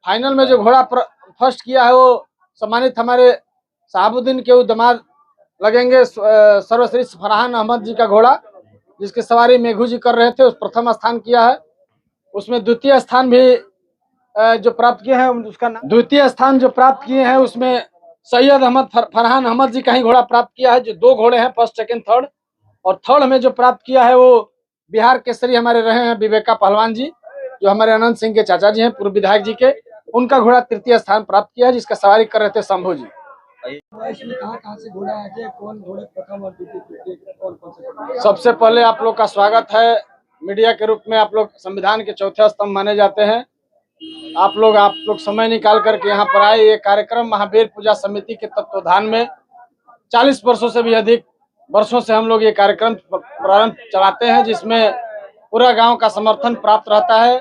Final में जो घोड़ा फर्स्ट किया है वो सम्मानित हमारे शहाबुद्दीन के दामाद लगेंगे सर्वश्री फरहान अहमद जी का घोड़ा, जिसकी सवारी मेघू जी कर रहे थे, उस प्रथम स्थान किया है। उसमें द्वितीय स्थान भी जो प्राप्त किए हैं उसका नाम द्वितीय स्थान जो प्राप्त किए हैं उसमें सैयद अहमद फरहान अहमद जी का ही घोड़ा प्राप्त किया है, जो 2 घोड़े हैं, फर्स्ट सेकंड थर्ड। और थर्ड में जो प्राप्त किया है वो बिहार केसरी हमारे रहे हैं विवेका पहलवान जी, जो हमारे अनंत सिंह के चाचा जी हैं, पूर्व विधायक जी के। उनका घोड़ा तृतीय स्थान प्राप्त किया है, जिसका सवारी कर रहे थे शंभू जी। कहाँ से घोड़ा आए, कौन घोड़े प्रथम और द्वितीय? सबसे पहले आप लोग का स्वागत है। मीडिया के रूप में आप लोग संविधान के चौथे स्तंभ माने जाते हैं। आप लोग समय निकाल करके यहाँ पर आए। ये कार्यक्रम महावीर पूजा समिति के तत्वाधान में 40 वर्षों से भी अधिक वर्षों से हम लोग ये कार्यक्रम प्रारंभ चलाते हैं, जिसमें पूरा गांव का समर्थन प्राप्त रहता है।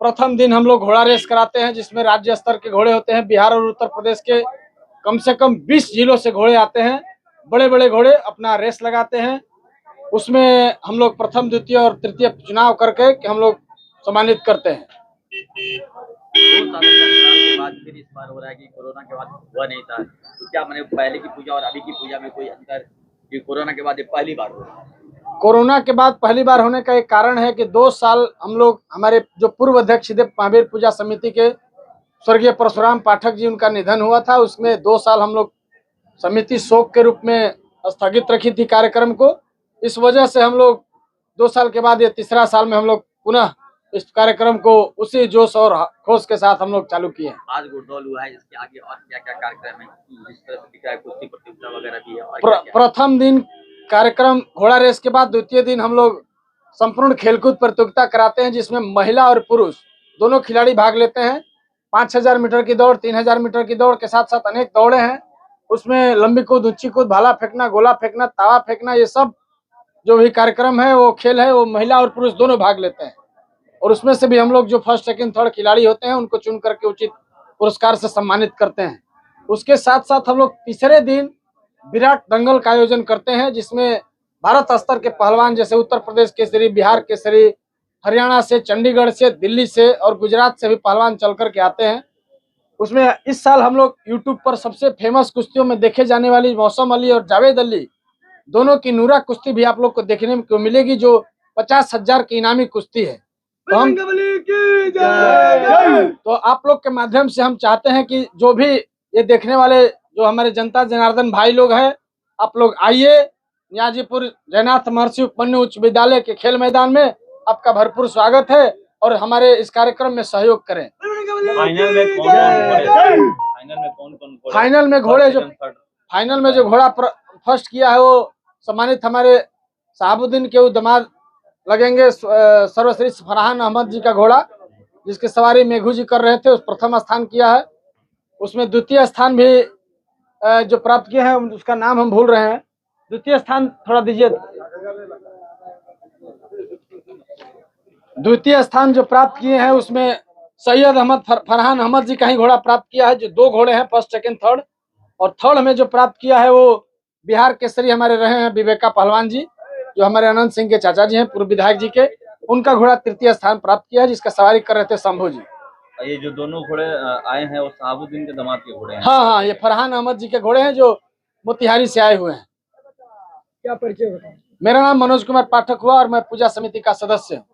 प्रथम दिन हम लोग घोड़ा रेस कराते हैं, जिसमें राज्य स्तर के घोड़े होते हैं। बिहार और उत्तर प्रदेश के कम से कम 20 जिलों से घोड़े आते हैं, बड़े बड़े घोड़े अपना रेस लगाते हैं। उसमें हम लोग प्रथम, द्वितीय और तृतीय चुनाव करके हम लोग सम्मानित करते हैं। 2 सालों के अंतराल के बाद फिर इस बार हो रहा है कि कोरोना के बाद हुआ नहीं था, तो क्या मैंने पहले की पूजा और अभी की पूजा में कोई अंतर, कि कोरोना के बाद ये पहली बार हो रहा है? कोरोना के बाद पहली बार होने का एक कारण है कि 2 साल हम लोग, हमारे जो पूर्व अध्यक्ष थे महावीर पूजा समिति के स्वर्गीय परशुराम पाठक जी, उनका निधन हुआ था। उसमें 2 साल हम लोग समिति शोक के रूप में स्थगित रखी थी कार्यक्रम को। इस वजह से हम लोग 2 साल के बाद ये तीसरा साल में हम लोग पुनः इस कार्यक्रम को उसी जोश और होश के साथ हम लोग चालू किए। आज घुड़दौड़ हुआ है, इसके आगे और क्या क्या कार्यक्रम है, जिस तरह से दिख रहा है कुश्ती प्रतियोगिता वगैरह भी है? और प्रथम दिन कार्यक्रम घोड़ा रेस के बाद द्वितीय दिन हम लोग संपूर्ण खेलकूद प्रतियोगिता कराते हैं, जिसमें महिला और पुरुष दोनों खिलाड़ी भाग लेते हैं। 5000 मीटर की दौड़, 3000 मीटर की दौड़ के साथ साथ अनेक दौड़े हैं। उसमें लंबी कूद, ऊंची कूद, भाला फेंकना, गोला फेंकना, तावा फेंकना, ये सब जो भी कार्यक्रम है, वो खेल है, वो महिला और पुरुष दोनों भाग लेते हैं। और उसमें से भी हम लोग जो फर्स्ट सेकंड थर्ड खिलाड़ी होते हैं उनको चुन करके उचित पुरस्कार से सम्मानित करते हैं। उसके साथ साथ हम लोग तीसरे दिन विराट दंगल का आयोजन करते हैं, जिसमें भारत स्तर के पहलवान जैसे उत्तर प्रदेश केसरी, बिहार केसरी, हरियाणा से, चंडीगढ़ से, दिल्ली से और गुजरात से भी पहलवान चल करके आते हैं। उसमें इस साल हम लोग यूट्यूब पर सबसे फेमस कुश्तियों में देखे जाने वाली मौसम अली और जावेद अली दोनों की नूरा कुश्ती भी आप लोग को देखने को मिलेगी, जो 50,000 की इनामी कुश्ती है। तो आप लोग के माध्यम से हम चाहते हैं कि जो भी ये देखने वाले जो हमारे जनता जनार्दन भाई लोग हैं, आप लोग आइए। नियाजीपुर जयनाथ महर्षि उपमन्यु उच्च विद्यालय के खेल मैदान में आपका भरपूर स्वागत है और हमारे इस कार्यक्रम में सहयोग करें। फाइनल में जो घोड़ा फर्स्ट किया है वो सम्मानित हमारे शहाबुद्दीन के दामाद लगेंगे सर्वश्री फरहान अहमद जी का घोड़ा, जिसकी सवारी मेघू जी कर रहे थे, उस प्रथम स्थान किया है। उसमें द्वितीय स्थान भी जो प्राप्त किए हैं उसका नाम हम भूल रहे हैं। द्वितीय स्थान थोड़ा दीजिए। द्वितीय स्थान जो प्राप्त किए हैं उसमें सैयद अहमद फरहान अहमद जी का ही घोड़ा प्राप्त किया है, जो 2 घोड़े हैं, फर्स्ट सेकंड थर्ड। और थर्ड में जो प्राप्त किया है वो बिहार केसरी हमारे रहे हैं विवेका पहलवान जी, जो हमारे अनंत सिंह के चाचा जी हैं, पूर्व विधायक जी के। उनका घोड़ा तृतीय स्थान प्राप्त किया है, जिसका सवारी कर रहे थे शंभू जी। ये जो दोनों घोड़े आए हैं वो शहाबुद्दीन के दामाद के घोड़े हैं? हाँ, ये फरहान अहमद जी के घोड़े हैं, जो मोतिहारी से आए हुए हैं। क्या परिचय? मेरा नाम मनोज कुमार पाठक हुआ और मैं पूजा समिति का सदस्य हूँ।